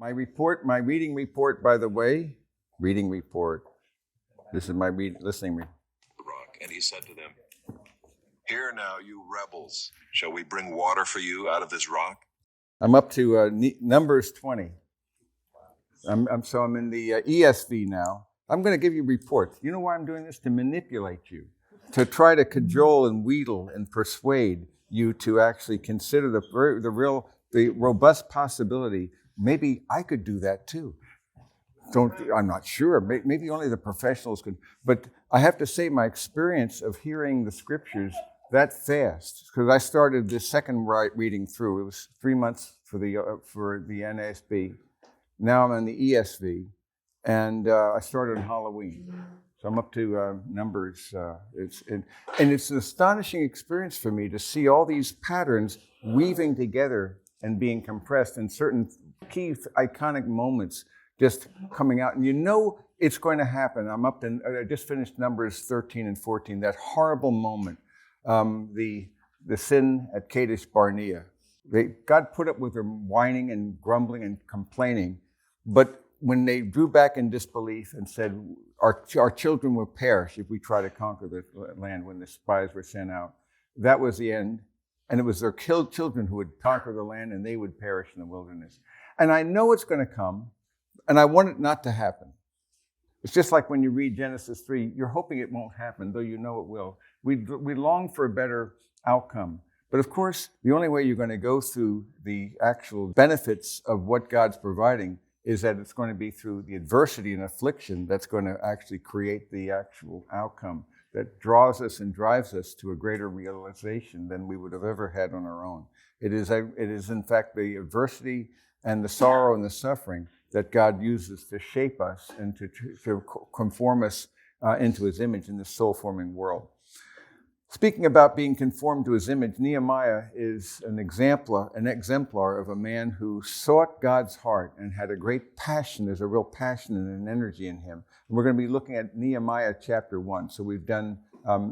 My reading report, by the way, reading report. This is my listening report. Rock, and he said to them, "Hear now, you rebels, shall we bring water for you out of this rock?" I'm up to Numbers 20. I'm in the ESV now. I'm going to give you reports. You know why I'm doing this? To manipulate you, to try to cajole and wheedle and persuade you to actually consider the robust possibility. Maybe I could do that too. I'm not sure. Maybe only the professionals could. But I have to say, my experience of hearing the scriptures that fast, because I started the second reading through. It was 3 months for the NASB. Now I'm on the ESV, and I started on Halloween. So I'm up to Numbers. It's an astonishing experience for me to see all these patterns weaving together and being compressed in certain key iconic moments just coming out. And you know it's going to happen. I just finished Numbers 13 and 14, that horrible moment, the sin at Kadesh Barnea. God put up with their whining and grumbling and complaining, but when they drew back in disbelief and said, our children will perish if we try to conquer the land, when the spies were sent out, that was the end. And it was their children who would conquer the land, and they would perish in the wilderness. And I know it's going to come, and I want it not to happen. It's just like when you read Genesis 3, you're hoping it won't happen, though you know it will. We long for a better outcome. But of course, the only way you're going to go through the actual benefits of what God's providing is that it's going to be through the adversity and affliction that's going to actually create the actual outcome that draws us and drives us to a greater realization than we would have ever had on our own. It is in fact the adversity and the sorrow and the suffering that God uses to shape us and to conform us into his image in this soul-forming world. Speaking about being conformed to his image, Nehemiah is an exemplar of a man who sought God's heart and had a great passion. There's a real passion and an energy in him. And we're going to be looking at Nehemiah chapter 1. So we've done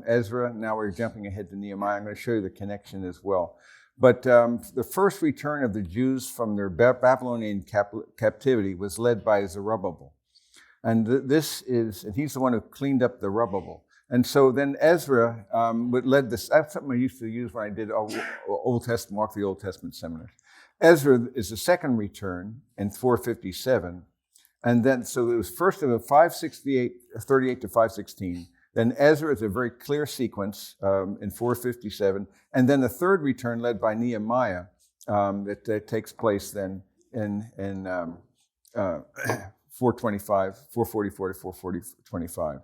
Ezra, now we're jumping ahead to Nehemiah. I'm going to show you the connection as well. But the first return of the Jews from their Babylonian captivity was led by Zerubbabel. And he's the one who cleaned up the Zerubbabel. And so then Ezra led this. That's something I used to use when I did Old Testament, walk the Old Testament seminars. Ezra is the second return in 457. And then, so it was first of 38 to 516. Then Ezra is a very clear sequence in 457. And then the third return led by Nehemiah that takes place then in 444 to 425.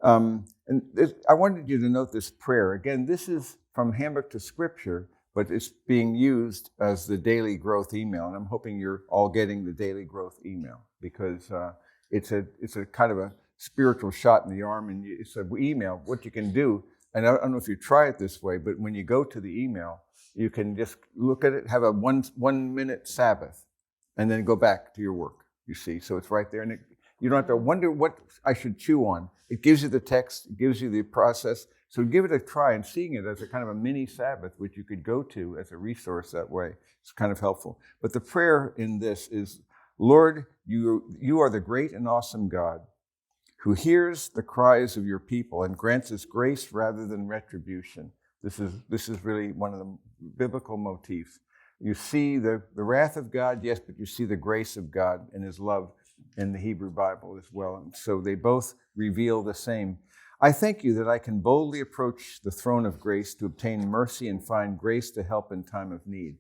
I wanted you to note this prayer. Again, this is from Handbook to Scripture, but it's being used as the Daily Growth email. And I'm hoping you're all getting the Daily Growth email because it's a kind of a spiritual shot in the arm. And it's an email. What you can do, and I don't know if you try it this way, but when you go to the email, you can just look at it, have a 1 minute Sabbath, and then go back to your work, you see. So it's right there. And you don't have to wonder what I should chew on. It gives you the text, it gives you the process. So give it a try, and seeing it as a kind of a mini Sabbath, which you could go to as a resource that way. It's kind of helpful. But the prayer in this is, Lord, you are the great and awesome God who hears the cries of your people and grants us grace rather than retribution. This is really one of the biblical motifs. You see the wrath of God, yes, but you see the grace of God and his love in the Hebrew Bible as well. And so they both reveal the same. I thank you that I can boldly approach the throne of grace to obtain mercy and find grace to help in time of need.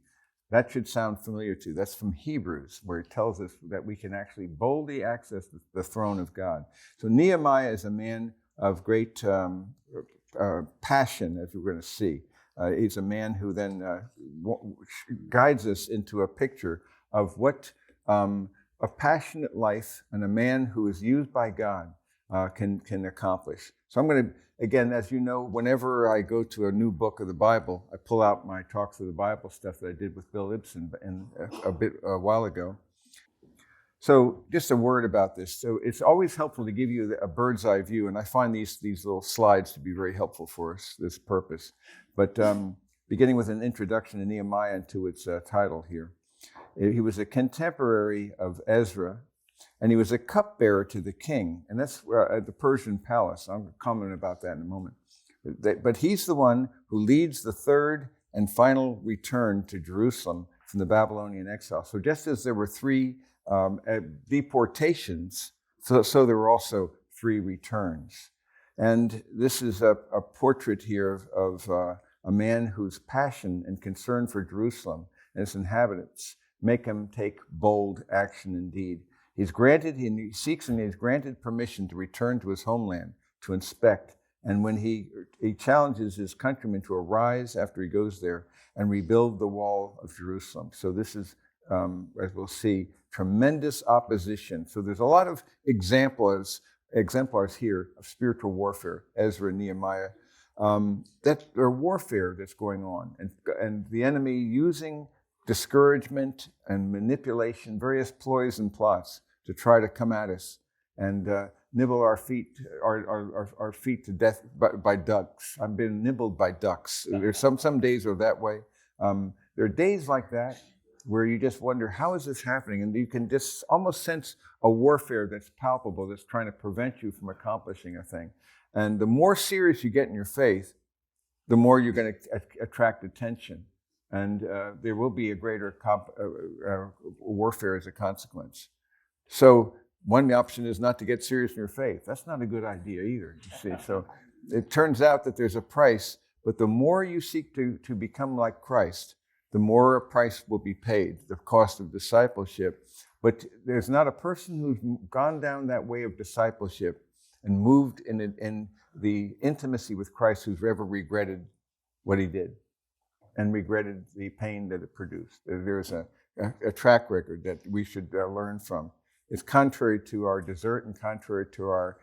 That should sound familiar to you. That's from Hebrews, where it tells us that we can actually boldly access the throne of God. So Nehemiah is a man of great passion, as we're going to see. He's a man who then guides us into a picture of what a passionate life and a man who is used by God can accomplish. So I'm going to, again, as you know, whenever I go to a new book of the Bible, I pull out my Talks of the Bible stuff that I did with Bill Ibsen a while ago. So just a word about this. So it's always helpful to give you a bird's eye view, and I find these little slides to be very helpful for us, this purpose. But beginning with an introduction to Nehemiah and to its title here. He was a contemporary of Ezra, and he was a cupbearer to the king, and that's at the Persian palace. I'm commenting about that in a moment. But he's the one who leads the third and final return to Jerusalem from the Babylonian exile. So just as there were 3 deportations, so there were also 3 returns. And this is a portrait here of a man whose passion and concern for Jerusalem and its inhabitants make him take bold action indeed. He seeks and he's granted permission to return to his homeland to inspect. And when he challenges his countrymen to arise after he goes there and rebuild the wall of Jerusalem. So this is, as we'll see, tremendous opposition. So there's a lot of exemplars here of spiritual warfare, Ezra and Nehemiah, that are warfare that's going on. And the enemy using discouragement and manipulation, various ploys and plots to try to come at us and nibble our feet to death by ducks. I've been nibbled by ducks. There's some days are that way. There are days like that where you just wonder, how is this happening? And you can just almost sense a warfare that's palpable, that's trying to prevent you from accomplishing a thing. And the more serious you get in your faith, the more you're going to attract attention. And there will be a greater warfare as a consequence. So one option is not to get serious in your faith. That's not a good idea either, you see. So it turns out that there's a price, but the more you seek to become like Christ, the more a price will be paid, the cost of discipleship. But there's not a person who's gone down that way of discipleship and moved in the intimacy with Christ who's ever regretted what he did and regretted the pain that it produced. There's a track record that we should learn from. It's contrary to our desert and contrary to our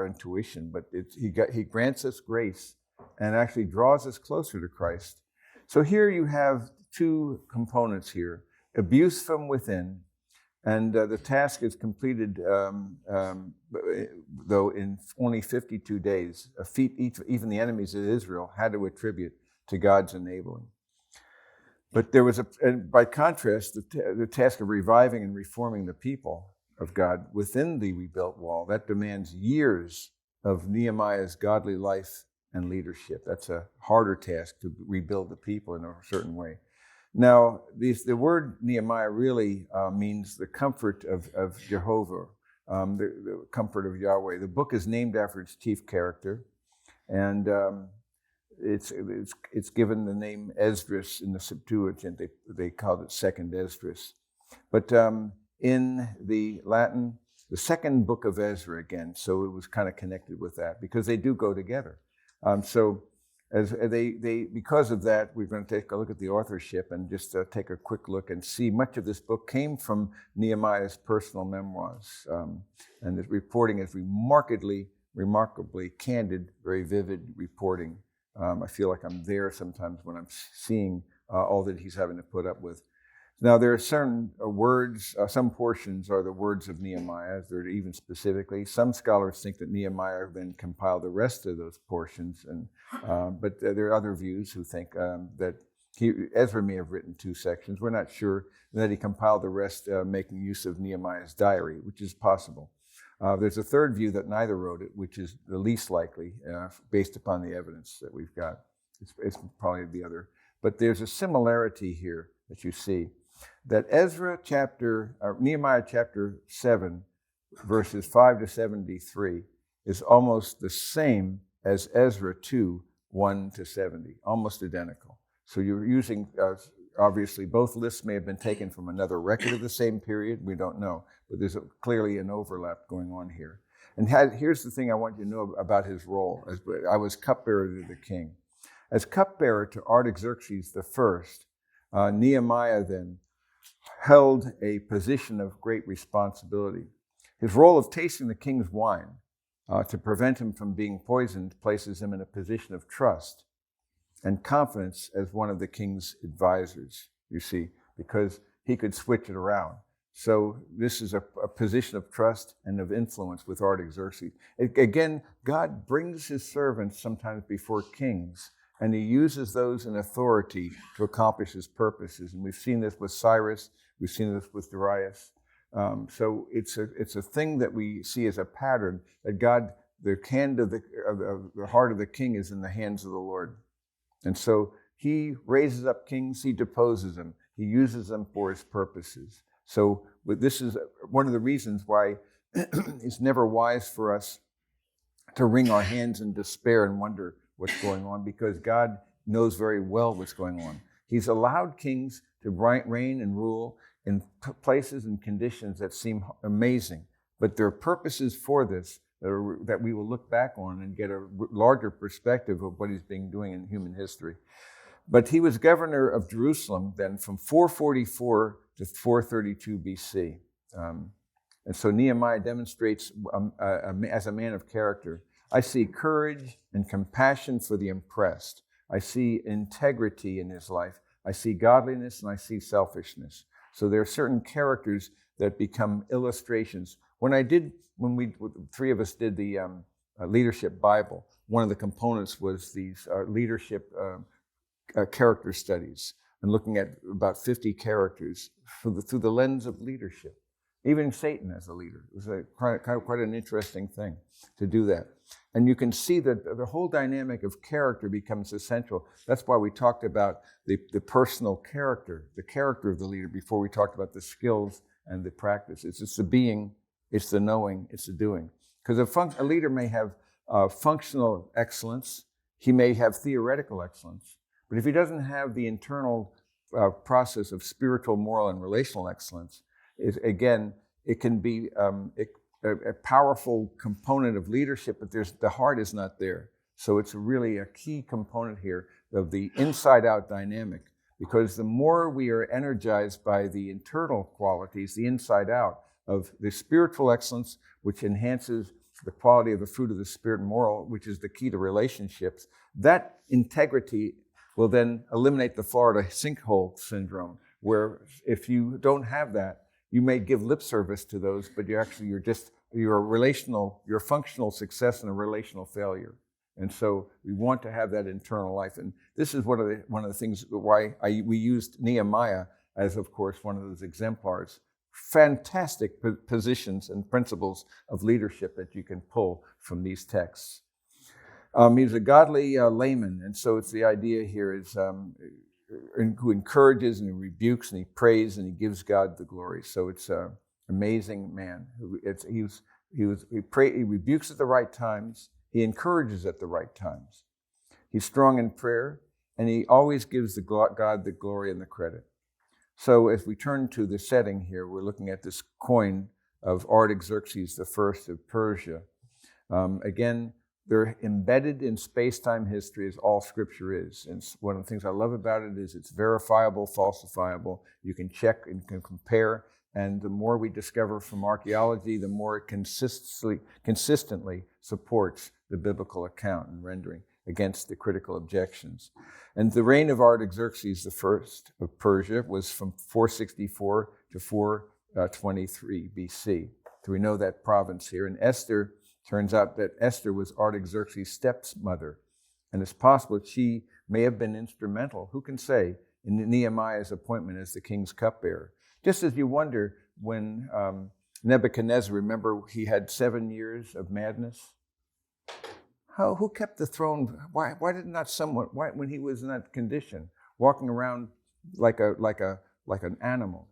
intuition, but he grants us grace and actually draws us closer to Christ. So here you have 2 components here: abuse from within, and the task is completed, though, in only 52 days, a feat even the enemies of Israel had to attribute to God's enabling. But there was by contrast, the task of reviving and reforming the people of God within the rebuilt wall, that demands years of Nehemiah's godly life and leadership. That's a harder task, to rebuild the people in a certain way. Now, the word Nehemiah really means the comfort of Jehovah, the comfort of Yahweh. The book is named after its chief character, and it's given the name Esdras in the Septuagint. They called it Second Esdras. But in the Latin, the second book of Ezra again, so it was kind of connected with that because they do go together. So as because of that, we're going to take a look at the authorship and just take a quick look and see much of this book came from Nehemiah's personal memoirs. And the reporting is remarkably candid, very vivid reporting. I feel like I'm there sometimes when I'm seeing all that he's having to put up with. Now, there are certain words, some portions are the words of Nehemiah, they're even specifically. Some scholars think that Nehemiah then compiled the rest of those portions, but there are other views who think that Ezra may have written 2 sections. We're not sure, and that he compiled the rest making use of Nehemiah's diary, which is possible. There's a third view that neither wrote it, which is the least likely, based upon the evidence that we've got. It's probably the other. But there's a similarity here that you see, that Nehemiah chapter 7, verses 5 to 73, is almost the same as Ezra 2, 1 to 70, almost identical. So you're using, obviously, both lists may have been taken from another record of the same period. We don't know, but there's clearly an overlap going on here. And here's the thing I want you to know about his role. I was cupbearer to the king. As cupbearer to Artaxerxes I, Nehemiah then held a position of great responsibility. His role of tasting the king's wine to prevent him from being poisoned places him in a position of trust and confidence as one of the king's advisors, you see, because he could switch it around. So this is a position of trust and of influence with Artaxerxes. Again, God brings his servants sometimes before kings, and he uses those in authority to accomplish his purposes. And we've seen this with Cyrus. We've seen this with Darius. So it's a thing that we see as a pattern that God, the hand of the heart of the king is in the hands of the Lord. And so he raises up kings, he deposes them, he uses them for his purposes. So but this is one of the reasons why it's never wise for us to wring our hands in despair and wonder what's going on, because God knows very well what's going on. He's allowed kings to reign and rule in places and conditions that seem amazing, but there are purposes for this that we will look back on and get a larger perspective of what he's been doing in human history. But he was governor of Jerusalem then from 444 to 432 BC. And so Nehemiah demonstrates as a man of character. I see courage and compassion for the oppressed. I see integrity in his life. I see godliness and I see selfishness. So there are certain characters that become illustrations. When we three of us did the leadership Bible, one of the components was these leadership character studies, and looking at about 50 characters through the lens of leadership. Even Satan as a leader. It was quite an interesting thing to do that. And you can see that the whole dynamic of character becomes essential. That's why we talked about the personal character, the character of the leader, before we talked about the skills and the practice. It's the being, it's the knowing, it's the doing. Because a leader may have functional excellence, he may have theoretical excellence, but if he doesn't have the internal process of spiritual, moral, and relational excellence, it can be a powerful component of leadership, but the heart is not there. So it's really a key component here of the inside-out dynamic, because the more we are energized by the internal qualities, the inside-out of the spiritual excellence, which enhances the quality of the fruit of the Spirit and moral, which is the key to relationships, that integrity will then eliminate the Florida sinkhole syndrome, where if you don't have that, you may give lip service to those, but you're functional success and a relational failure. And so we want to have that internal life. And this is one of the things why we used Nehemiah as, of course, one of those exemplars. Fantastic positions and principles of leadership that you can pull from these texts. He's a godly layman, and so it's the idea here is who encourages and he rebukes and he prays and he gives God the glory. So it's an amazing man. He rebukes at the right times. He encourages at the right times. He's strong in prayer, and he always gives God the glory and the credit. So as we turn to the setting here, we're looking at this coin of Artaxerxes I of Persia. Again, they're embedded in space-time history, as all Scripture is. And one of the things I love about it is it's verifiable, falsifiable. You can check and can compare. And the more we discover from archaeology, the more it consistently supports the biblical account and rendering against the critical objections. And the reign of Artaxerxes I of Persia was from 464 to 423 BC. So we know that province here. And turns out that Esther was Artaxerxes' stepmother. And it's possible that she may have been instrumental, who can say, in Nehemiah's appointment as the king's cupbearer. Just as you wonder when Nebuchadnezzar, remember he had 7 years of madness? Who kept the throne? Why did not someone, when he was in that condition, walking around like an animal?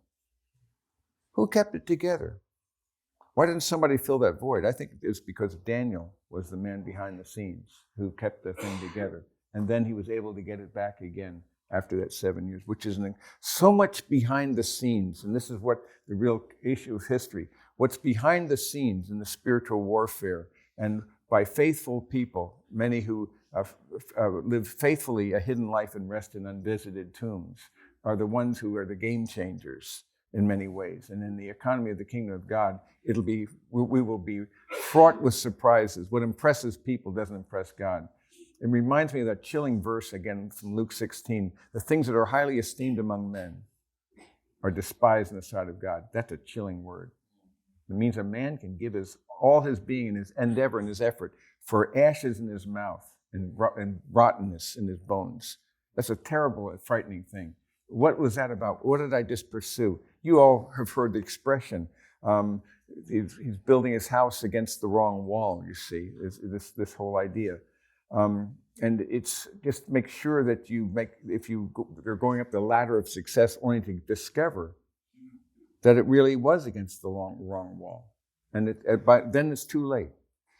Who kept it together? Why didn't somebody fill that void? I think it's because Daniel was the man behind the scenes who kept the thing together. And then he was able to get it back again after that 7 years, which is so much behind the scenes. And this is what the real issue of history, what's behind the scenes in the spiritual warfare. And by faithful people, many who live faithfully a hidden life and rest in unvisited tombs, are the ones who are the game changers in many ways. And in the economy of the kingdom of God, we will be fraught with surprises. What impresses people doesn't impress God. It reminds me of that chilling verse again from Luke 16. The things that are highly esteemed among men are despised in the sight of God. That's a chilling word. It means a man can give all his being and his endeavor and his effort for ashes in his mouth and rottenness in his bones. That's a terrible and frightening thing. What was that about? What did I just pursue? You all have heard the expression. He's building his house against the wrong wall, you see, this whole idea. And it's just make sure that you're going up the ladder of success only to discover that it really was against the wrong wall. And then it's too late.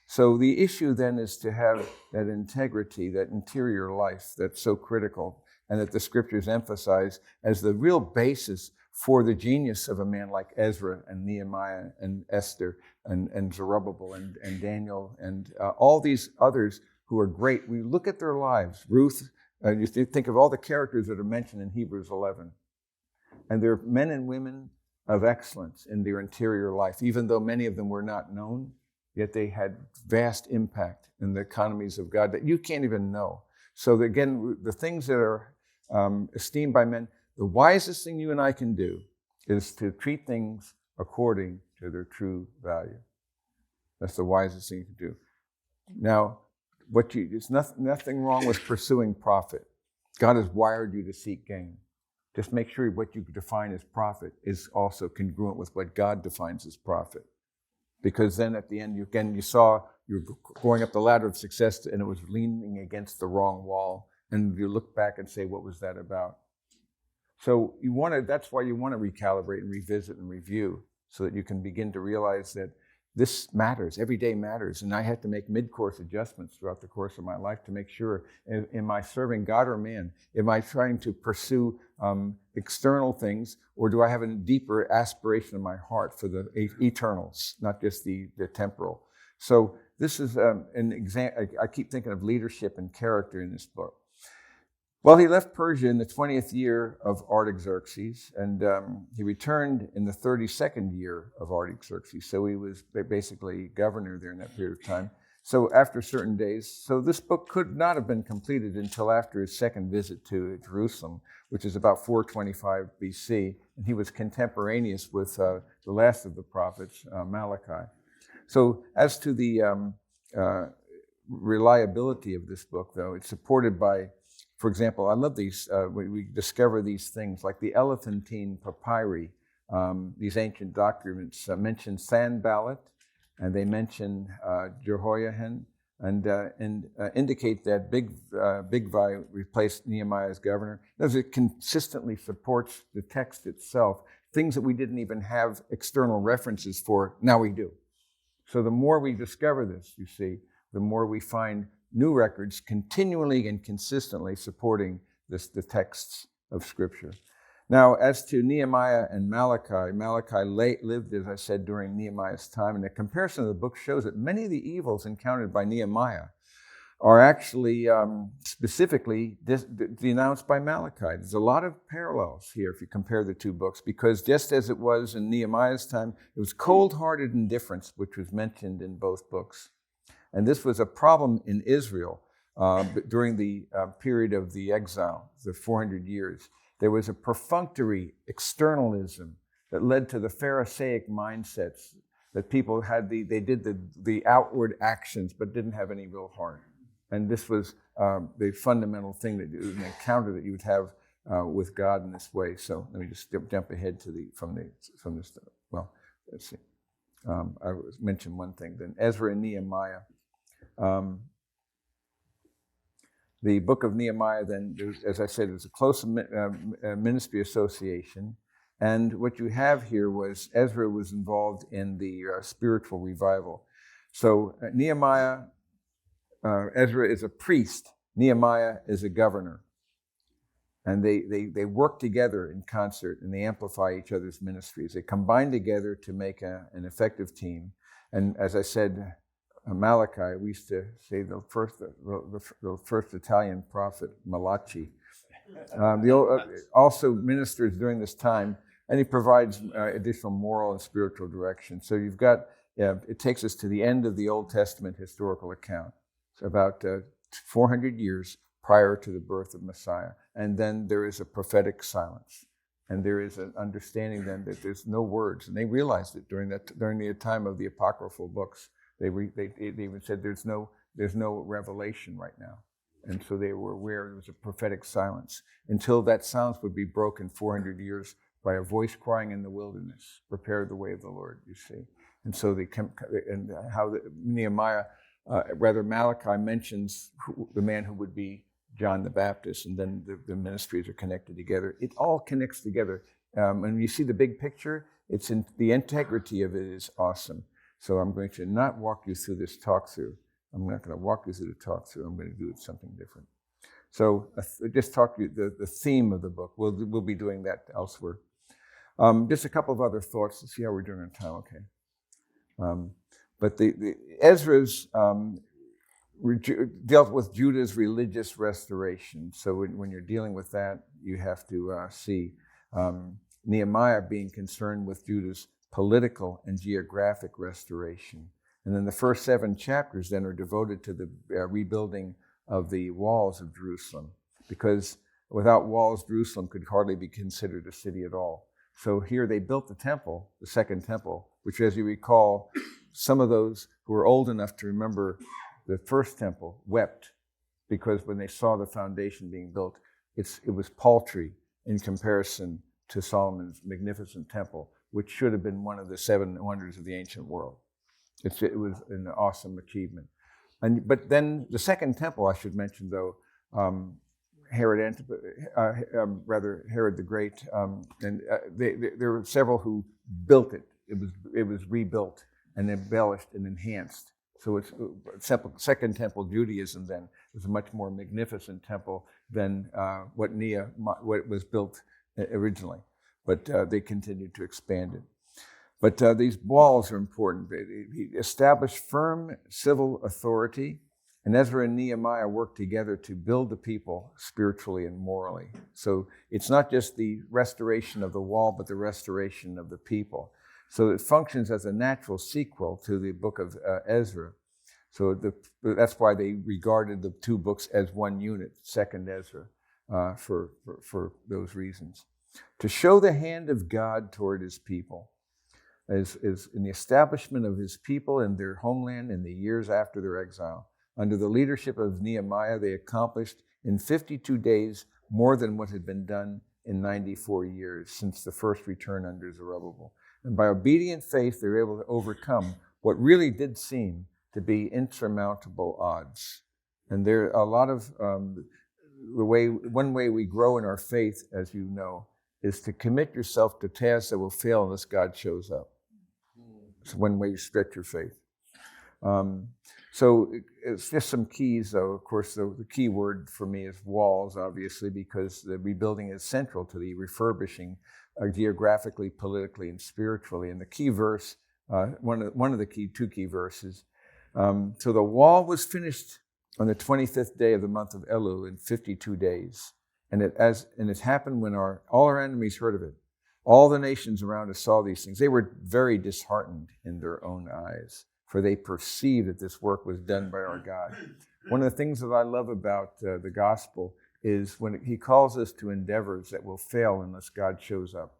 So the issue then is to have that integrity, that interior life that's so critical, and that the scriptures emphasize as the real basis for the genius of a man like Ezra and Nehemiah and Esther and Zerubbabel and Daniel and all these others who are great. We look at their lives. Ruth, you think of all the characters that are mentioned in Hebrews 11. And they're men and women of excellence in their interior life, even though many of them were not known. Yet they had vast impact in the economies of God that you can't even know. So again, the things that are esteemed by men, the wisest thing you and I can do is to treat things according to their true value. That's the wisest thing you can do. Now, there's nothing wrong with pursuing profit. God has wired you to seek gain. Just make sure what you define as profit is also congruent with what God defines as profit. Because then at the end, you saw you're going up the ladder of success and it was leaning against the wrong wall. And you look back and say, what was that about? So that's why you want to recalibrate and revisit and review so that you can begin to realize that this matters. Every day matters. And I had to make mid-course adjustments throughout the course of my life to make sure, am I serving God or man? Am I trying to pursue external things, or do I have a deeper aspiration in my heart for the eternals, not just the temporal? So this is an example. I keep thinking of leadership and character in this book. Well, he left Persia in the 20th year of Artaxerxes, and he returned in the 32nd year of Artaxerxes. So he was basically governor there in that period of time. So after certain days, so this book could not have been completed until after his second visit to Jerusalem, which is about 425 BC, and he was contemporaneous with the last of the prophets, Malachi. So as to the reliability of this book, though, it's supported by, for example, I love these, we discover these things like the Elephantine papyri. These ancient documents mention Sanballat, and they mention Jehoiakim, and indicate that Bigvai replaced Nehemiah as governor. Notice it consistently supports the text itself, things that we didn't even have external references for, now we do. So the more we discover this, you see, the more we find new records continually and consistently supporting the texts of Scripture. Now, as to Nehemiah and Malachi, lived, as I said, during Nehemiah's time, and a comparison of the book shows that many of the evils encountered by Nehemiah are actually specifically denounced by Malachi. There's a lot of parallels here if you compare the two books, because just as it was in Nehemiah's time, it was cold-hearted indifference, which was mentioned in both books. And this was a problem in Israel during the period of the exile, the 400 years. There was a perfunctory externalism that led to the Pharisaic mindsets that people had. They did the outward actions but didn't have any real heart. And this was the fundamental thing that an encounter that you would have with God in this way. So let me just jump ahead to from this. Well, let's see. I mentioned one thing. Then Ezra and Nehemiah. The book of Nehemiah, then, as I said, is a close ministry association. And what you have here was Ezra was involved in the spiritual revival. So Ezra is a priest. Nehemiah is a governor. And they work together in concert, and they amplify each other's ministries. They combine together to make an effective team. And as I said, Malachi, we used to say the first Italian prophet, Malachi. Also ministers during this time, and he provides additional moral and spiritual direction. So you've got, it takes us to the end of the Old Testament historical account. It's about 400 years prior to the birth of Messiah. And then there is a prophetic silence. And there is an understanding then that there's no words. And they realized it during the time of the apocryphal books. They even said there's no there's no revelation right now. And so they were aware there was a prophetic silence until that silence would be broken 400 years by a voice crying in the wilderness, prepare the way of the Lord, you see. And so Nehemiah, Malachi mentions the man who would be John the Baptist, and then the ministries are connected together. It all connects together. And when you see the big picture, the integrity of it is awesome. So I'm going to not walk you through this talk-through. I'm not going to walk you through the talk-through. I'm going to do something different. So just talk to you the theme of the book. We'll be doing that elsewhere. Just a couple of other thoughts. Let's see how we're doing on time. Okay. But the Ezra's dealt with Judah's religious restoration. So when you're dealing with that, you have to see Nehemiah being concerned with Judah's political and geographic restoration. And then the first 7 chapters then are devoted to the rebuilding of the walls of Jerusalem, because without walls, Jerusalem could hardly be considered a city at all. So here they built the temple, the second temple, which, as you recall, some of those who are old enough to remember the first temple wept, because when they saw the foundation being built, it was paltry in comparison to Solomon's magnificent temple, which should have been one of the 7 wonders of the ancient world. It was an awesome achievement. But then the second temple, I should mention, though, Herod the Great, and there were several who built it. It was rebuilt and embellished and enhanced. So it's Second Temple Judaism then is a much more magnificent temple than what was built originally. But they continued to expand it. But these walls are important. He established firm civil authority, and Ezra and Nehemiah worked together to build the people spiritually and morally. So it's not just the restoration of the wall, but the restoration of the people. So it functions as a natural sequel to the book of Ezra. So that's why they regarded the 2 books as one unit, Second Ezra, for those reasons. To show the hand of God toward his people. Is in the establishment of his people in their homeland in the years after their exile. Under the leadership of Nehemiah, they accomplished in 52 days more than what had been done in 94 years since the first return under Zerubbabel. And by obedient faith, they were able to overcome what really did seem to be insurmountable odds. And there are a lot of one way we grow in our faith, as you know, is to commit yourself to tasks that will fail unless God shows up. It's one way you stretch your faith. So it's just some keys, though. Of course, the key word for me is walls, obviously, because the rebuilding is central to the refurbishing geographically, politically, and spiritually. And the key verse, one of the 2 key verses, so the wall was finished on the 25th day of the month of Elul in 52 days. And it happened when all our enemies heard of it. All the nations around us saw these things. They were very disheartened in their own eyes, for they perceived that this work was done by our God. One of the things that I love about the gospel is when he calls us to endeavors that will fail unless God shows up,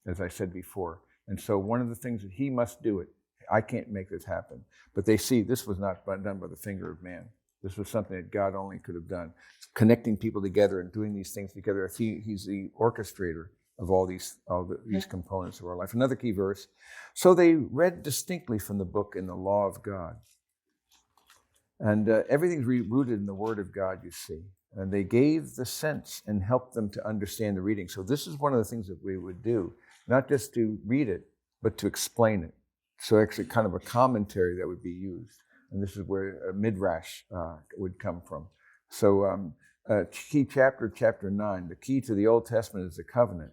as I said before. And so one of the things that he must do it. I can't make this happen. But they see this was not done by the finger of man. This was something that God only could have done. Connecting people together and doing these things together. He's the orchestrator of all these components of our life. Another key verse. So they read distinctly from the book in the law of God. And everything's rooted in the word of God, you see. And they gave the sense and helped them to understand the reading. So this is one of the things that we would do, not just to read it, but to explain it. So actually kind of a commentary that would be used. And this is where Midrash would come from. So key chapter 9, the key to the Old Testament is the covenant.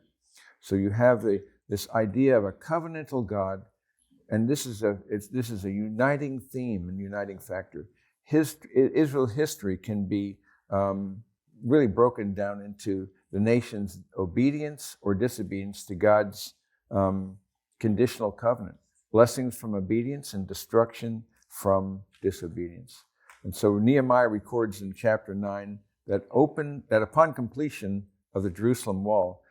So you have this idea of a covenantal God, and this is a uniting theme and uniting factor. Israel's history can be really broken down into the nation's obedience or disobedience to God's conditional covenant. Blessings from obedience and destruction from disobedience. And so Nehemiah records in chapter 9 that upon completion of the Jerusalem wall,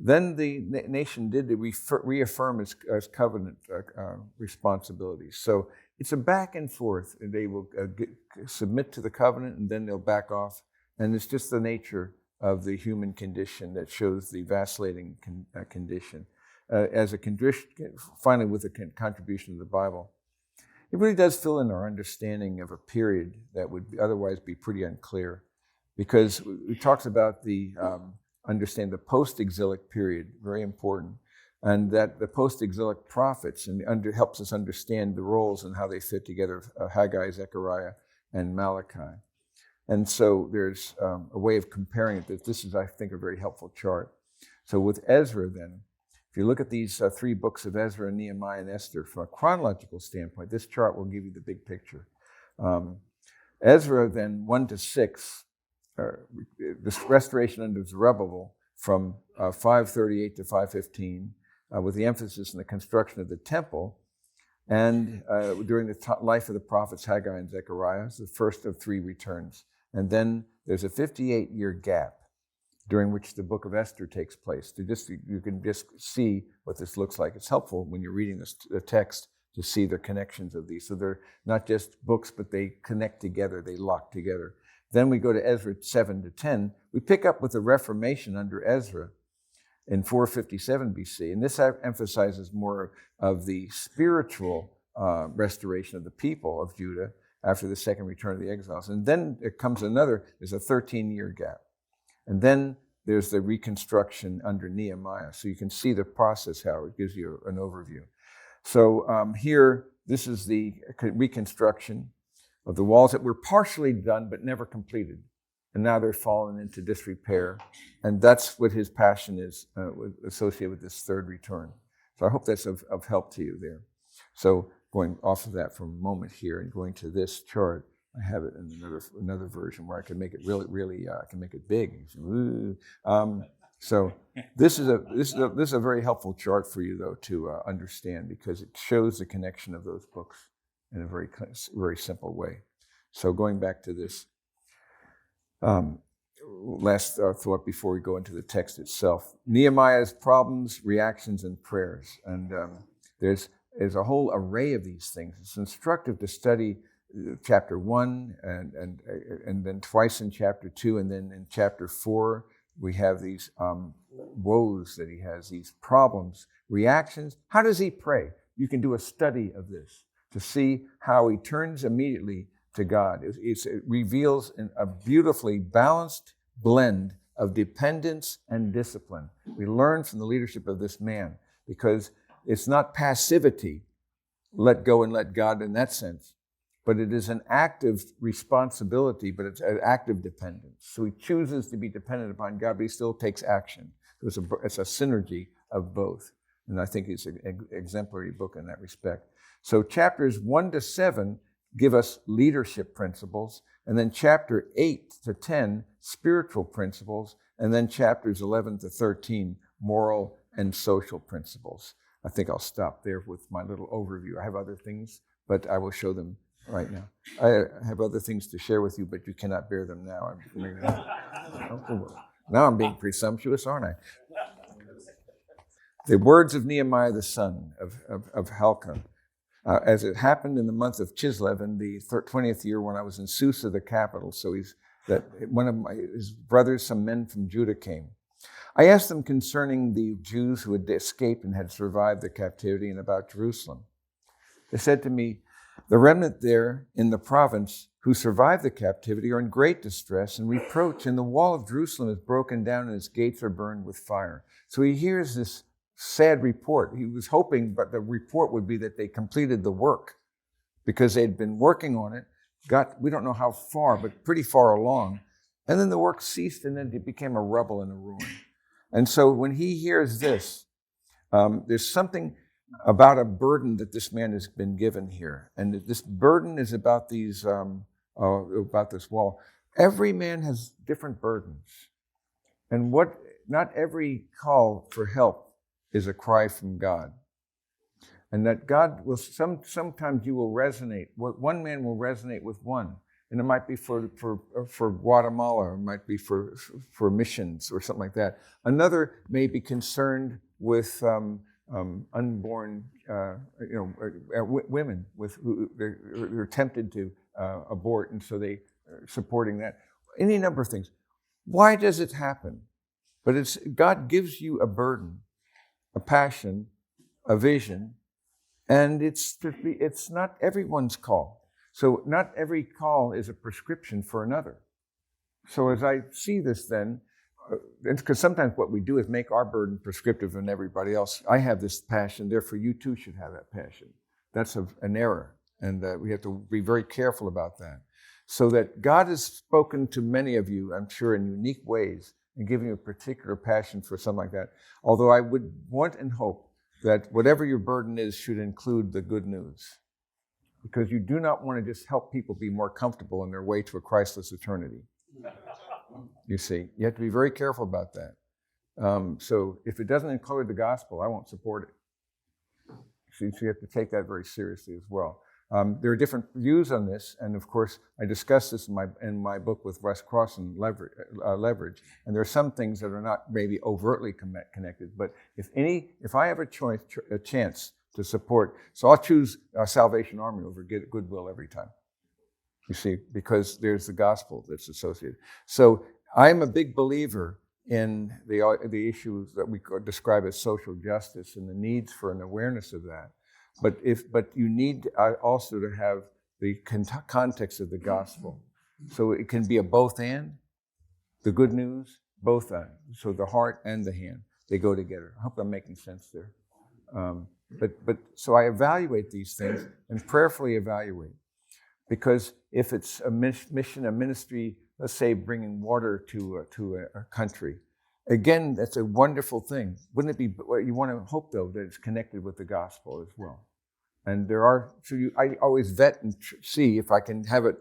Then the nation did reaffirm its covenant responsibilities. So it's a back and forth. They will submit to the covenant, and then they'll back off. And it's just the nature of the human condition that shows the vacillating condition. As a condition, finally, with the contribution of the Bible, it really does fill in our understanding of a period that would otherwise be pretty unclear, because it talks about the understand the post-exilic period, very important, and that the post-exilic prophets helps us understand the roles and how they fit together, Haggai, Zechariah, and Malachi. And so there's a way of comparing it. This is, I think, a very helpful chart. So with Ezra then, if you look at these three books of Ezra, Nehemiah, and Esther, from a chronological standpoint, this chart will give you the big picture. Ezra then, 1 to 6, this restoration under Zerubbabel from 538 to 515, with the emphasis on the construction of the temple, and during the life of the prophets Haggai and Zechariah, it's the first of three returns. And then there's a 58-year gap during which the book of Esther takes place. You can just see what this looks like. It's helpful when you're reading the text to see the connections of these. So they're not just books, but they connect together, they lock together. Then we go to Ezra 7 to 10. We pick up with the Reformation under Ezra in 457 BC. And this emphasizes more of the spiritual restoration of the people of Judah after the second return of the exiles. And then there's a 13-year gap. And then there's the reconstruction under Nehemiah. So you can see the process, how it gives you an overview. So here, this is the reconstruction of the walls that were partially done but never completed. And now they're fallen into disrepair. And that's what his passion is associated with this third return. So I hope that's of help to you there. So going off of that for a moment here and going to this chart, I have it in another version where I can make it really, I can make it big. So this is a very helpful chart for you, though, to understand, because it shows the connection of those books in a very simple way. So going back to this last thought before we go into the text itself, Nehemiah's problems, reactions, and prayers, and there's a whole array of these things. It's instructive to study chapter 1 and then twice in chapter 2, and then in chapter 4 we have these woes that he has, these problems, reactions. How does he pray? You can do a study of this to see how he turns immediately to God. It reveals a beautifully balanced blend of dependence and discipline. We learn from the leadership of this man, because it's not passivity, let go and let God in that sense, but it is an active responsibility, but it's an active dependence. So he chooses to be dependent upon God, but he still takes action. It's a synergy of both. And I think it's an exemplary book in that respect. So chapters 1 to 7 give us leadership principles, and then chapter 8 to 10, spiritual principles, and then chapters 11 to 13, moral and social principles. I think I'll stop there with my little overview. I have other things, but I will show them right now. I have other things to share with you, but you cannot bear them now. Now I'm being presumptuous, aren't I? The words of Nehemiah, the son of Halkah. As it happened in the month of Chislev, in the 20th year when I was in Susa, the capital. So one of his brothers, some men from Judah, came. I asked them concerning the Jews who had escaped and had survived the captivity and about Jerusalem. They said to me, the remnant there in the province who survived the captivity are in great distress and reproach, and the wall of Jerusalem is broken down and its gates are burned with fire. So he hears this sad report. He was hoping, but the report would be that they completed the work, because they'd been working on it, we don't know how far, but pretty far along. And then the work ceased, and then it became a rubble and a ruin. And so when he hears this, there's something about a burden that this man has been given here. And this burden is about about this wall. Every man has different burdens. And not every call for help is a cry from God. And that God will, sometimes you will resonate. One man will resonate with one, And it might be for Guatemala, or it might be for missions or something like that. Another may be concerned with unborn, women who they're tempted to abort, and so they are supporting that. Any number of things. Why does it happen? But God gives you a burden, a passion, a vision, and it's not everyone's call. So not every call is a prescription for another. So as I see this then, because sometimes what we do is make our burden prescriptive than everybody else. I have this passion, therefore you too should have that passion. That's an error, and we have to be very careful about that. So that God has spoken to many of you, I'm sure, in unique ways, and giving you a particular passion for something like that. Although I would want and hope that whatever your burden is should include the good news. Because you do not want to just help people be more comfortable in their way to a Christless eternity. You see, you have to be very careful about that. So if it doesn't include the gospel, I won't support it. So you have to take that very seriously as well. There are different views on this, and of course, I discussed this in my book with Russ Cross and Leverage. And there are some things that are not maybe overtly connected, but if I have a chance to support, so I'll choose Salvation Army over Goodwill every time. You see, because there's the gospel that's associated. So I'm a big believer in the issues that we could describe as social justice and the needs for an awareness of that. But you need also to have the context of the gospel. So it can be a both and, the good news, both and. So the heart and the hand, they go together. I hope I'm making sense there. But so I evaluate these things and prayerfully evaluate. Because if it's a mission, a ministry, let's say bringing water to a country, again, that's a wonderful thing. Wouldn't it be, you want to hope, though, that it's connected with the gospel as well. And I always vet and see if I can have it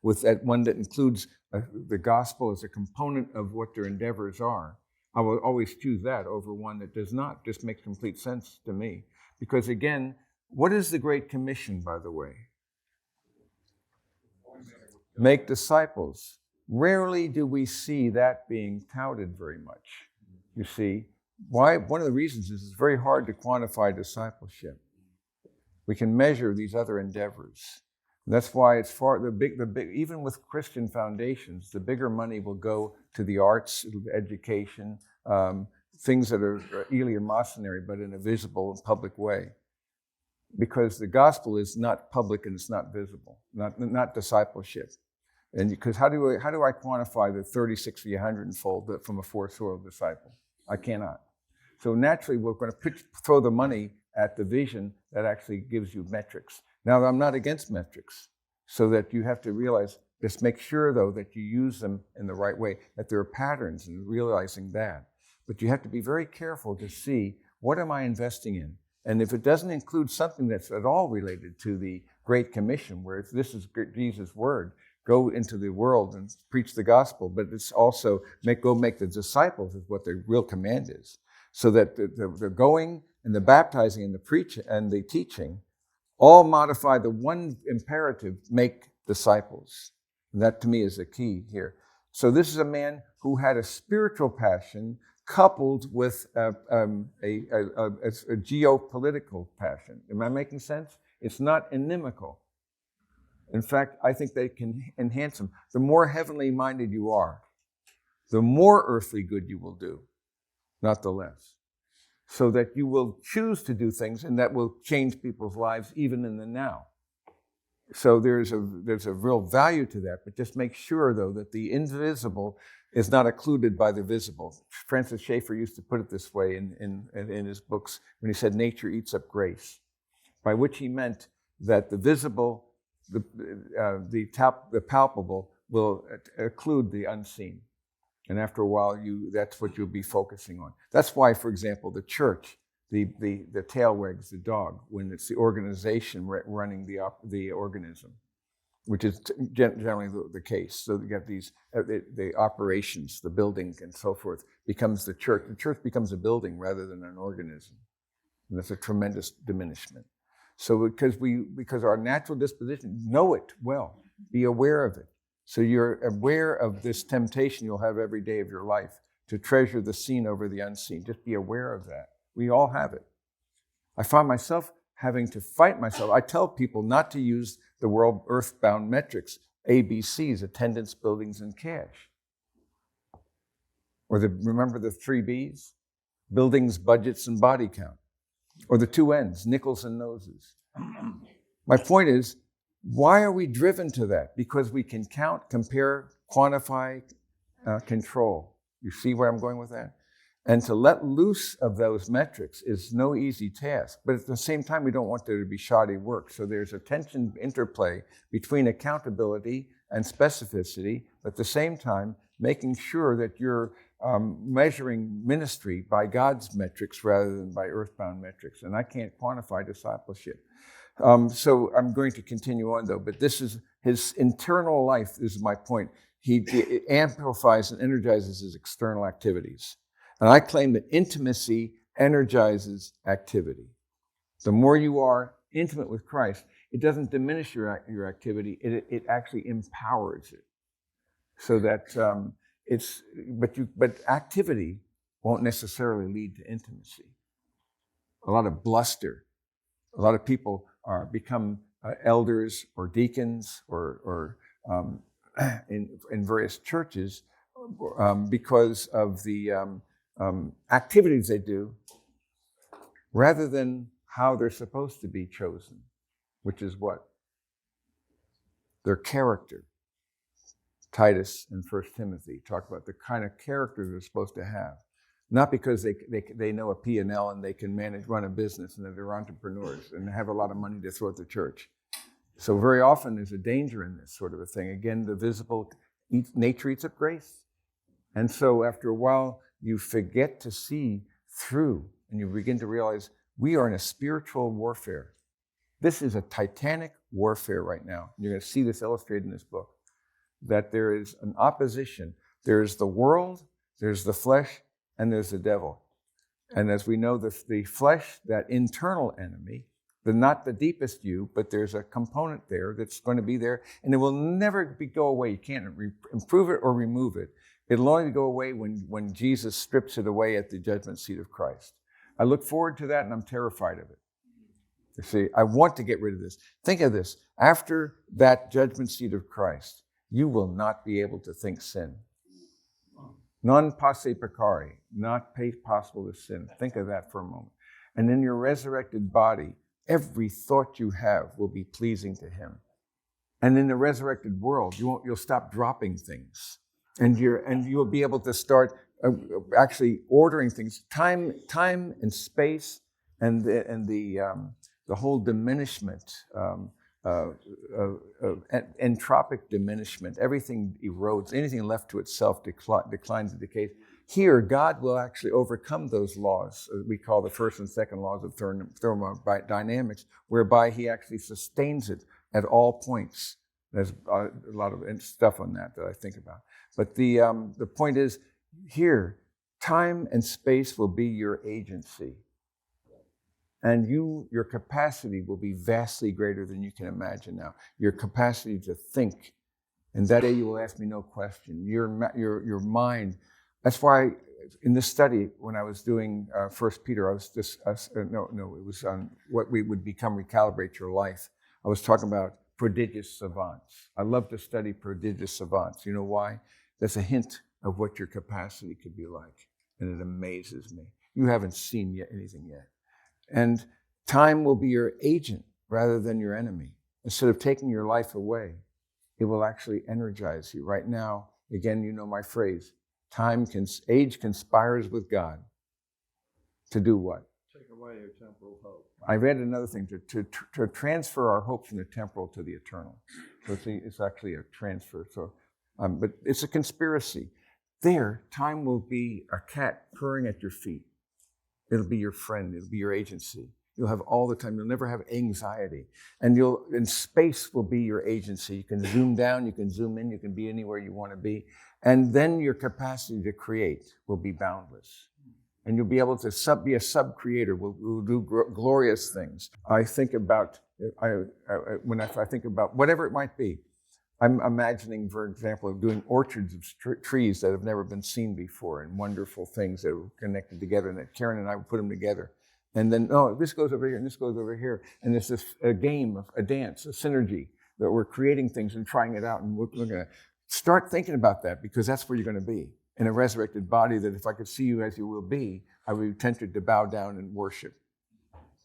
with that one that includes the gospel as a component of what their endeavors are. I will always choose that over one that does not. Just makes complete sense to me. Because again, what is the Great Commission, by the way? Make disciples. Rarely do we see that being touted very much. You see, why? One of the reasons is it's very hard to quantify discipleship. We can measure these other endeavors. And that's why it's the big, even with Christian foundations, the bigger money will go to the arts, education, things that are eleemosynary, but in a visible and public way. Because the gospel is not public and it's not visible, not discipleship. And because how do I quantify the 30, 60, 100-fold from a four-soil disciple? I cannot. So naturally, we're going to throw the money at the vision that actually gives you metrics. Now, I'm not against metrics, so that you have to realize, just make sure, though, that you use them in the right way, that there are patterns and realizing that. But you have to be very careful to see, what am I investing in? And if it doesn't include something that's at all related to the Great Commission, where this is Jesus' word, go into the world and preach the gospel, but it's also go make the disciples is what the real command is. So that the going and the baptizing and the preaching and the teaching all modify the one imperative, make disciples. And that to me is the key here. So this is a man who had a spiritual passion coupled with a geopolitical passion. Am I making sense? It's not inimical. In fact, I think they can enhance them. The more heavenly minded you are, the more earthly good you will do, not the less. So that you will choose to do things and that will change people's lives even in the now. So there's a real value to that, but just make sure, though, that the invisible is not occluded by the visible. Francis Schaeffer used to put it this way in his books when he said, nature eats up grace, by which he meant that the visible, the palpable will occlude the unseen. And after a while, that's what you'll be focusing on. That's why, for example, the church, the tail wags the dog when it's the organization running the organism, which is generally the case. So you got these the operations, the building, and so forth becomes the church. The church becomes a building rather than an organism, and that's a tremendous diminishment. So because our natural disposition, know it well, be aware of it, So you're aware of this temptation you'll have every day of your life to treasure the seen over the unseen. Just be aware of that. We all have it. I find myself having to fight myself. I tell people not to use the world earthbound metrics, ABCs, attendance, buildings, and cash. Or remember the 3 Bs? Buildings, budgets, and body count. Or the 2 Ns, nickels and noses. My point is, why are we driven to that? Because we can count, compare, quantify, control. You see where I'm going with that? And to let loose of those metrics is no easy task. But at the same time, we don't want there to be shoddy work. So there's a tension interplay between accountability and specificity, but at the same time, making sure that you're measuring ministry by God's metrics rather than by earthbound metrics. And I can't quantify discipleship. So I'm going to continue on, though. But this is his internal life, is my point. He amplifies and energizes his external activities. And I claim that intimacy energizes activity. The more you are intimate with Christ, it doesn't diminish your activity. It actually empowers it. So that but activity won't necessarily lead to intimacy. A lot of bluster. A lot of people become elders or deacons or in various churches because of the activities they do, rather than how they're supposed to be chosen, which is what? Their character. Titus and 1 Timothy talk about the kind of character they're supposed to have. Not because they know a P&L and they can run a business and that they're entrepreneurs and have a lot of money to throw at the church. So very often there's a danger in this sort of a thing. Again, the visible nature eats up grace. And so after a while, you forget to see through and you begin to realize we are in a spiritual warfare. This is a titanic warfare right now. You're going to see this illustrated in this book, that there is an opposition. There's the world, there's the flesh, and there's the devil. And as we know, the flesh, that internal enemy, not the deepest you, but there's a component there that's going to be there, and it will never go away. You can't improve it or remove it. It'll only go away when Jesus strips it away at the judgment seat of Christ. I look forward to that, and I'm terrified of it. You see, I want to get rid of this. Think of this. After that judgment seat of Christ, you will not be able to think sin. Non posse peccari, not possible to sin. Think of that for a moment. And in your resurrected body, every thought you have will be pleasing to him. And in the resurrected world, you'll stop dropping things. And you'll be able to start actually ordering things. Time and space and the whole diminishment, entropic diminishment, everything erodes. Anything left to itself declines and decays. Here, God will actually overcome those laws. We call the first and second laws of thermodynamics, whereby he actually sustains it at all points. There's a lot of stuff on that I think about. But the point is, here, time and space will be your agency. And your capacity will be vastly greater than you can imagine now. Your capacity to think. And that day you will ask me no question. Your mind. That's why in this study, when I was doing 1 Peter, it was on what we would become recalibrate your life. I was talking about prodigious savants. I love to study prodigious savants. You know why? That's a hint of what your capacity could be like. And it amazes me. You haven't seen anything yet. And time will be your agent rather than your enemy. Instead of taking your life away, it will actually energize you. Right now, again, you know my phrase, age conspires with God. To do what? Take away your temporal hope. I read another thing, to transfer our hope from the temporal to the eternal. So it's actually a transfer. So, but it's a conspiracy. There, time will be a cat purring at your feet. It'll be your friend. It'll be your agency. You'll have all the time. You'll never have anxiety. And space will be your agency. You can zoom down. You can zoom in. You can be anywhere you want to be. And then your capacity to create will be boundless. And you'll be able to be a sub-creator. We'll do glorious things. I think about, when I think about whatever it might be, I'm imagining, for example, doing orchards of trees that have never been seen before and wonderful things that are connected together, and that Karen and I would put them together. And then, oh, this goes over here and this goes over here. And there's this a game, a dance, a synergy that we're creating things and trying it out. And we're going to start thinking about that, because that's where you're going to be, in a resurrected body, that if I could see you as you will be, I would be tempted to bow down and worship.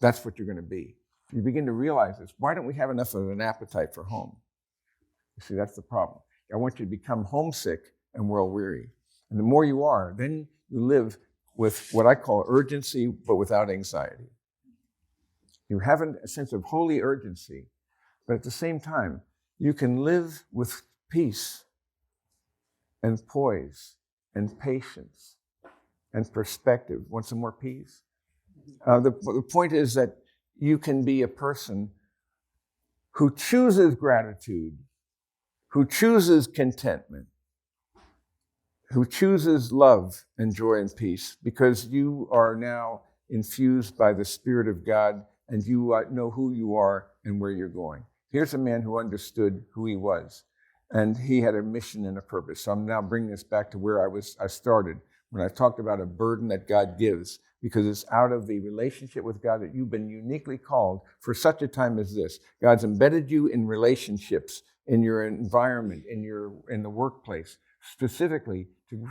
That's what you're going to be. You begin to realize this. Why don't we have enough of an appetite for home? You see, that's the problem. I want you to become homesick and world weary. And the more you are, then you live with what I call urgency, but without anxiety. You have a sense of holy urgency, but at the same time, you can live with peace and poise and patience and perspective. Want some more peace? The point is that you can be a person who chooses gratitude, who chooses contentment, who chooses love and joy and peace, because you are now infused by the Spirit of God, and you know who you are and where you're going. Here's a man who understood who he was, and he had a mission and a purpose. So I'm now bringing this back to where I started, when I talked about a burden that God gives, because it's out of the relationship with God that you've been uniquely called for such a time as this. God's embedded you in relationships, in your environment, in the workplace, specifically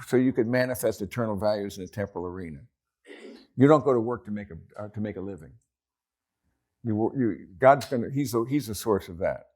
so you could manifest eternal values in the temporal arena. You don't go to work to make a living. God's gonna. He's the source of that.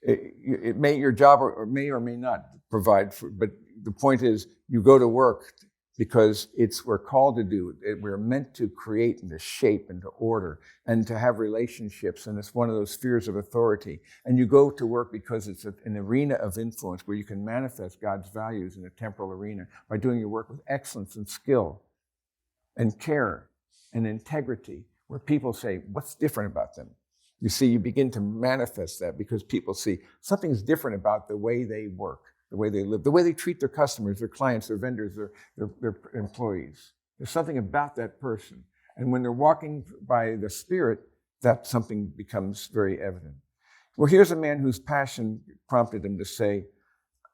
Your job may or may not provide for, but the point is, you go to work because we're called to do it. We're meant to create and to shape and to order and to have relationships, and it's one of those spheres of authority. And you go to work because it's an arena of influence where you can manifest God's values in a temporal arena by doing your work with excellence and skill and care and integrity, where people say, what's different about them? You see, you begin to manifest that because people see something's different about the way they work, the way they live, the way they treat their customers, their clients, their vendors, their employees. There's something about that person. And when they're walking by the Spirit, that something becomes very evident. Well, here's a man whose passion prompted him to say,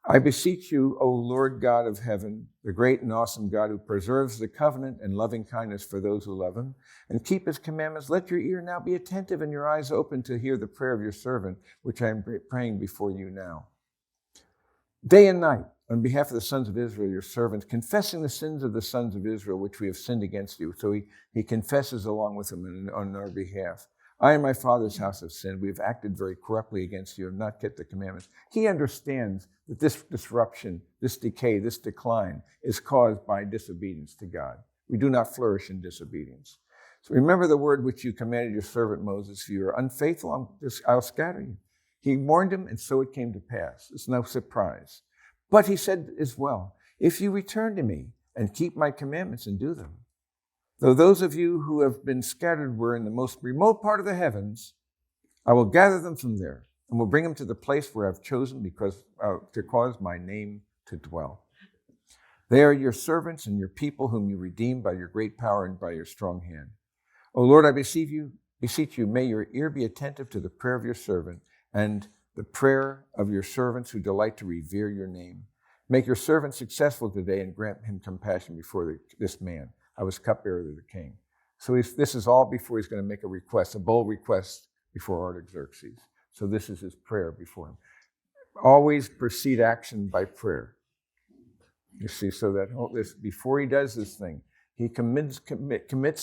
I beseech you, O Lord God of heaven, the great and awesome God who preserves the covenant and loving kindness for those who love him and keep his commandments, let your ear now be attentive and your eyes open to hear the prayer of your servant, which I am praying before you now. Day and night, on behalf of the sons of Israel, your servants, confessing the sins of the sons of Israel, which we have sinned against you. So he confesses along with them on our behalf. I and my father's house have sinned. We have acted very corruptly against you and not kept the commandments. He understands that this disruption, this decay, this decline is caused by disobedience to God. We do not flourish in disobedience. So remember the word which you commanded your servant Moses. If you are unfaithful, I'll scatter you. He warned him, and so it came to pass. It's no surprise. But he said as well, if you return to me and keep my commandments and do them, though those of you who have been scattered were in the most remote part of the heavens, I will gather them from there and will bring them to the place where I've chosen to cause my name to dwell. They are your servants and your people whom you redeemed by your great power and by your strong hand. O Lord, I beseech you, may your ear be attentive to the prayer of your servant and the prayer of your servants who delight to revere your name. Make your servant successful today and grant him compassion before this man. I was cupbearer to the king. So this is all before he's going to make a request, a bold request before Artaxerxes. So this is his prayer before him. Always precede action by prayer. You see, so that before he does this thing, he commits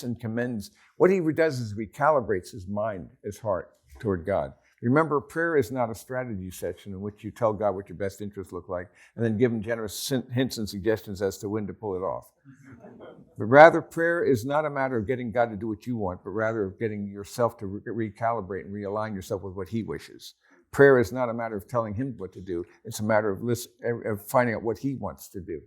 and commends. What he does is recalibrates his mind, his heart toward God. Remember, prayer is not a strategy session in which you tell God what your best interests look like and then give him generous hints and suggestions as to when to pull it off. But rather, prayer is not a matter of getting God to do what you want, but rather of getting yourself to recalibrate and realign yourself with what he wishes. Prayer is not a matter of telling him what to do. It's a matter of finding out what he wants to do.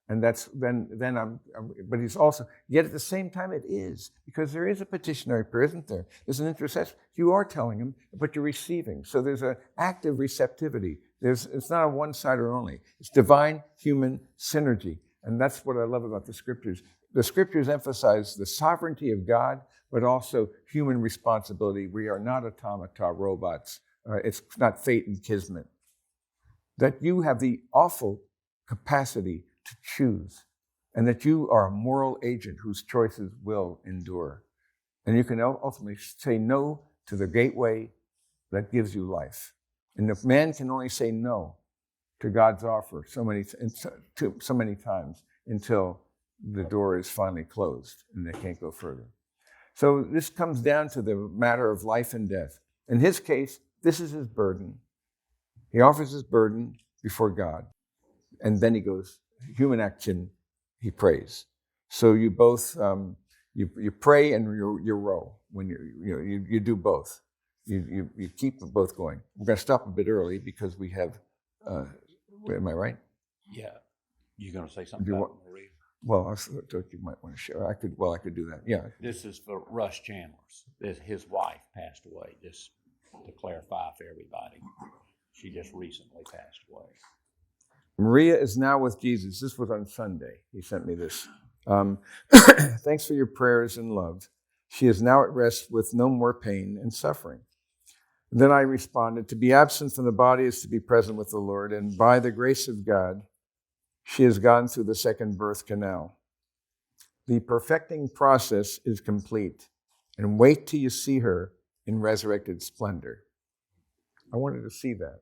And that's but he's also, yet at the same time it is, because there is a petitionary prayer, isn't there? There's an intercession. You are telling him, but you're receiving. So there's an active receptivity. It's not a one-sider only. It's divine human synergy. And that's what I love about the scriptures. The scriptures emphasize the sovereignty of God, but also human responsibility. We are not automata, robots. It's not fate and kismet. that you have the awful capacity to choose, and that you are a moral agent whose choices will endure. And you can ultimately say no to the gateway that gives you life. And if man can only say no to God's offer so many times until the door is finally closed and they can't go further. So this comes down to the matter of life and death. In his case, this is his burden. He offers his burden before God, and then he goes, human action, he prays. So you both, you pray and you row. When you do both. You keep them both going. We're going to stop a bit early because we have, am I right? Yeah. You're going to say something about Maria? Well, I thought you might want to share. I could do that. Yeah. This is for Russ Chandler's. His wife passed away, just to clarify for everybody. She just recently passed away. Maria is now with Jesus. This was on Sunday. He sent me this. Thanks for your prayers and love. She is now at rest with no more pain and suffering. Then I responded, to be absent from the body is to be present with the Lord, and by the grace of God, she has gone through the second birth canal. The perfecting process is complete, and wait till you see her in resurrected splendor. I wanted to see that.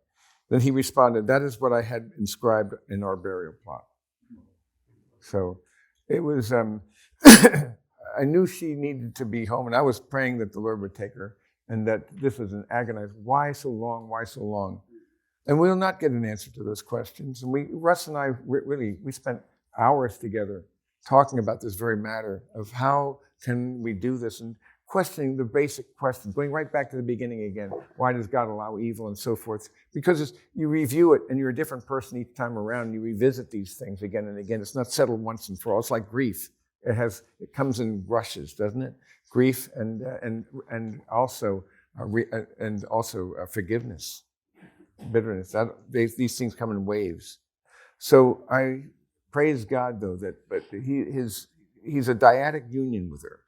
Then he responded, that is what I had inscribed in our burial plot. So it was, I knew she needed to be home, and I was praying that the Lord would take her, and that this was an agonized, why so long, why so long? And we'll not get an answer to those questions. And Russ and I we spent hours together talking about this very matter of how can we do this, and questioning the basic questions, going right back to the beginning again. Why does God allow evil and so forth? Because you review it and you're a different person each time around. You revisit these things again and again. It's not settled once and for all. It's like grief. It comes in rushes, doesn't it? Grief and also forgiveness, bitterness. These things come in waves. So I praise God though but he's a dyadic union with her.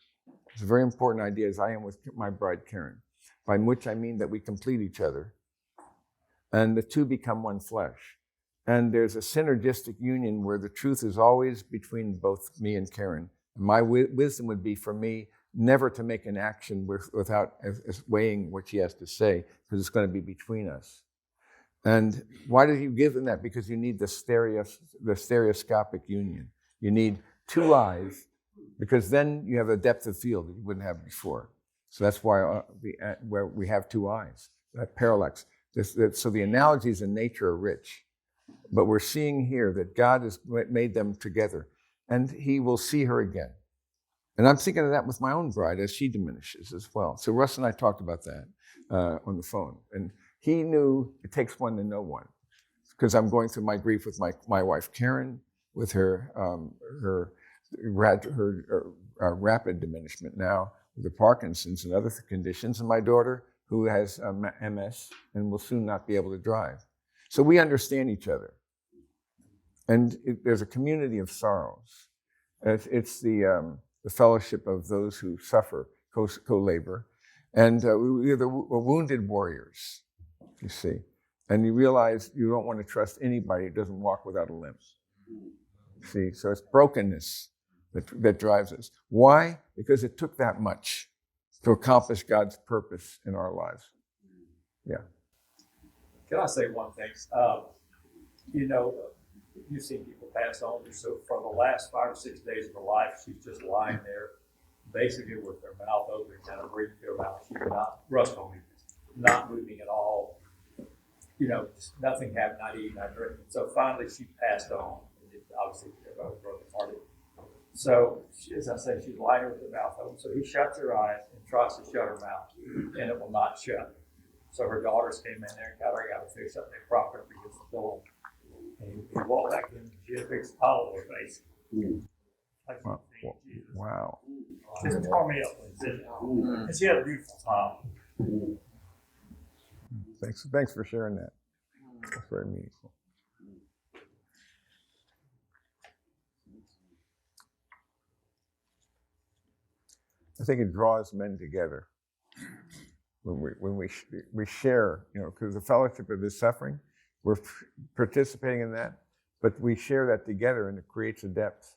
It's a very important idea, as I am with my bride Karen, by which I mean that we complete each other, and the two become one flesh. And there's a synergistic union where the truth is always between both me and Karen. My wisdom would be for me never to make an action without weighing what she has to say, because it's going to be between us. And why do you give them that? Because you need the stereoscopic union. You need two eyes, because then you have a depth of field that you wouldn't have before. So that's why where we have two eyes, that parallax. So the analogies in nature are rich. But we're seeing here that God has made them together, and he will see her again. And I'm thinking of that with my own bride as she diminishes as well. So Russ and I talked about that on the phone. And he knew it takes one to know one, because I'm going through my grief with my wife, Karen, with her rapid diminishment now, with the Parkinson's and other conditions, and my daughter, who has MS and will soon not be able to drive. So we understand each other. And there's a community of sorrows. It's the fellowship of those who suffer, co-labor. And we're wounded warriors, you see. And you realize you don't want to trust anybody who doesn't walk without a limp. See, so it's brokenness that drives us. Why? Because it took that much to accomplish God's purpose in our lives. Yeah. Can I say one thing? You've seen people pass on. So for the last 5 or 6 days of her life, she's just lying there, basically with her mouth open, kind of breathing through her mouth. She's Russ told me, not moving at all. Just nothing happened, not eating, not drinking. So finally, she passed on. Obviously, everybody was brokenhearted. So, as I said, she's lying with her mouth open. So he shuts her eyes and tries to shut her mouth, and it will not shut. So her daughters came in there and got her fixed up. They propped her up against the pillow. And he walked back in. She had a big smile on her face. Like Wow. Just tore me up when he said that. And she had a beautiful smile. Thanks for sharing that. That's very meaningful. I think it draws men together when we share, because the fellowship of his suffering We're participating in that, but we share that together and it creates a depth.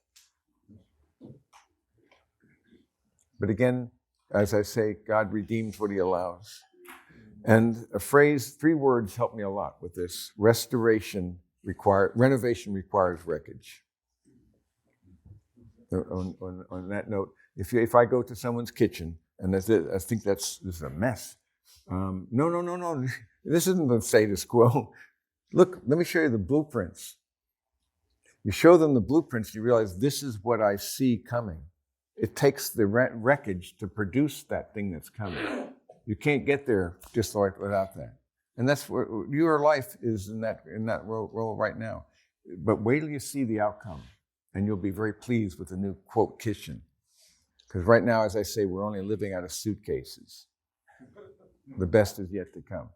But again, as I say, God redeems what he allows. And a phrase, 3 words help me a lot with this. Renovation requires wreckage. On that note, if I go to someone's kitchen and I think this is a mess. No. This isn't the status quo. Look, let me show you the blueprints. You show them the blueprints, you realize this is what I see coming. It takes the wreckage to produce that thing that's coming. You can't get there just like without that. And that's what your life is in that role right now. But wait till you see the outcome, and you'll be very pleased with the new, quote, kitchen. Because right now, as I say, we're only living out of suitcases. The best is yet to come.